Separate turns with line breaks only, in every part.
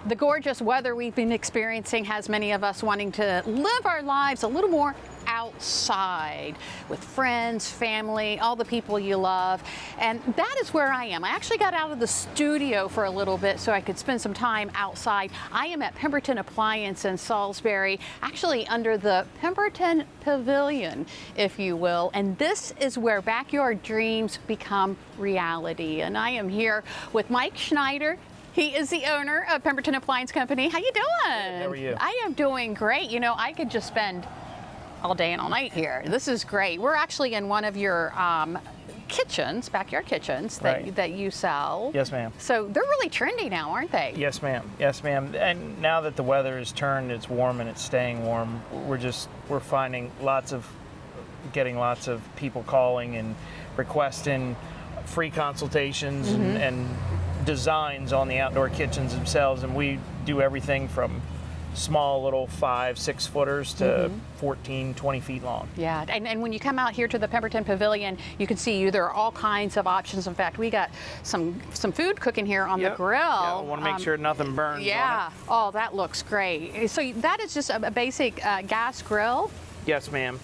The gorgeous weather we've been experiencing has many of us wanting to live our lives a little more outside with friends, family, all the people you love. And that is where I am. I actually got out of the studio for a little bit so I could spend some time outside. I am at Pemberton Appliance in Salisbury, actually under the Pemberton Pavilion, if you will. And this is where backyard dreams become reality. And I am here with Mike Schneider. He is the owner of Pemberton Appliance Company. How you doing?
Good. How are you?
I am doing great. You know, I could just spend all day and all night here. This is great. We're actually in one of your kitchens, backyard kitchens that you sell.
Yes, ma'am.
So they're really trendy now, aren't they?
Yes, ma'am. Yes, ma'am. And now that the weather has turned, it's warm and it's staying warm. We're finding getting lots of people calling and requesting free consultations and designs on the outdoor kitchens themselves, and we do everything from small little 5-6 footers to 14, 20 feet long.
Yeah, and when you come out here to the Pemberton Pavilion, you can see there are all kinds of options. In fact, we got some food cooking here on the grill.
Yeah, I want to make sure nothing burns on it.
Oh, that looks great. So that is just a basic gas grill?
Yes, ma'am.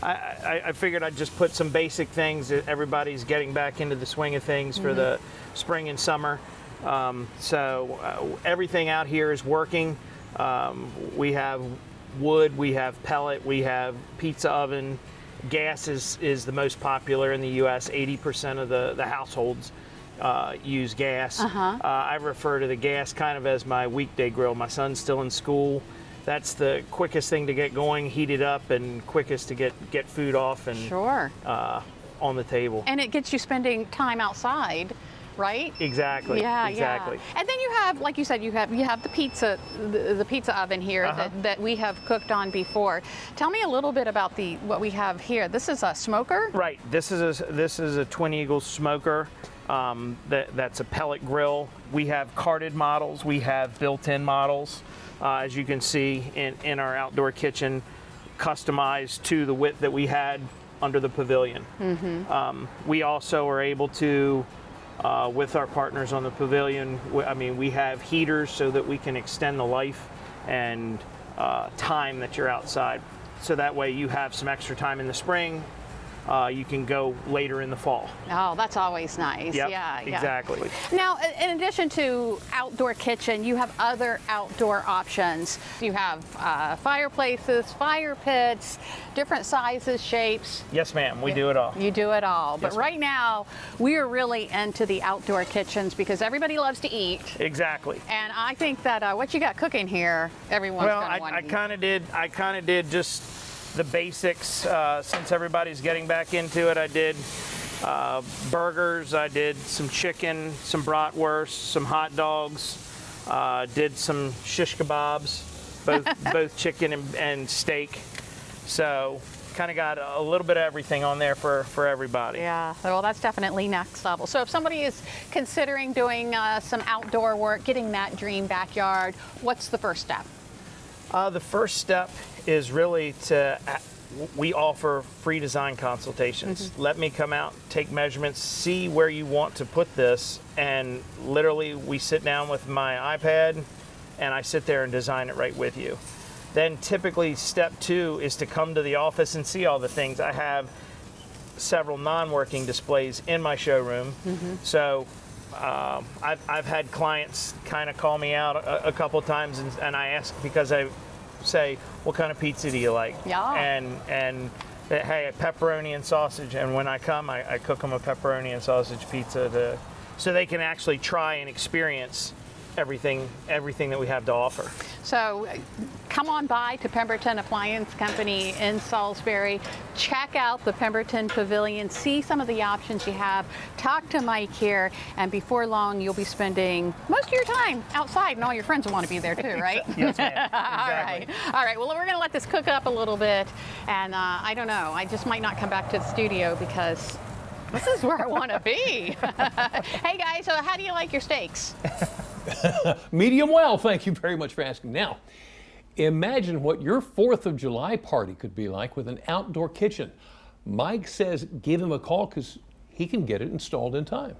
I figured I'd just put some basic things that everybody's getting back into the swing of things for the spring and summer. So everything out here is working. We have wood, we have pellet, we have pizza oven. Gas is the most popular in the U.S. 80% of the households use gas. I refer to the gas kind of as my weekday grill. My son's still in school. That's the quickest thing to get going, heat it up, and quickest to get food off and on the table.
And it gets you spending time outside, right?
Exactly.
Yeah,
exactly.
Yeah. And then you have, like you said, you have the pizza oven here that we have cooked on before. Tell me a little bit about what we have here. This is a smoker.
Right. This is a Twin Eagles smoker. That's a pellet grill. We have carted models. We have built-in models. As you can see in our outdoor kitchen, customized to the width that we had under the pavilion. We also are able to, with our partners on the pavilion, we have heaters so that we can extend the life and time that you're outside. So that way you have some extra time in the spring. You can go later in the fall.
Oh, that's always nice.
Yep,
yeah,
exactly.
Now, in addition to outdoor kitchen, you have other outdoor options. You have fireplaces, fire pits, different sizes, shapes.
Yes, ma'am. We do it all.
You do it all.
Yes,
but right now, we are really into the outdoor kitchens because everybody loves to eat.
Exactly.
And I think that what you got cooking here, everyone's going to want to eat.
I kind of did just the basics since everybody's getting back into it. I did burgers, I did some chicken, some bratwurst, some hot dogs, did some shish kebabs, both chicken and steak. So kind of got a little bit of everything on there for everybody.
Yeah, well, that's definitely next level. So if somebody is considering doing some outdoor work, getting that dream backyard, what's the first step?
The first step is really we offer free design consultations. Let me come out, take measurements, see where you want to put this, and literally we sit down with my iPad and I sit there and design it right with you. Then typically step 2 is to come to the office and see all the things. I have several non-working displays in my showroom. So I've had clients kind of call me out a couple times, and I ask, because I say, what kind of pizza do you like?
Yeah.
And hey, pepperoni and sausage. And when I come, I cook them a pepperoni and sausage pizza so they can actually try and experience everything that we have to offer.
So come on by to Pemberton Appliance Company in Salisbury. Check out the Pemberton Pavilion. See some of the options you have. Talk to Mike here, and before long you'll be spending most of your time outside, and all your friends will want to be there too, right?
Yes, ma'am. Exactly.
All right. Well, we're going to let this cook up a little bit, and I don't know. I just might not come back to the studio because this is where I want to be. Hey guys, so how do you like your steaks?
Medium well, thank you very much for asking. Now, imagine what your 4th of July party could be like with an outdoor kitchen. Mike says give him a call because he can get it installed in time.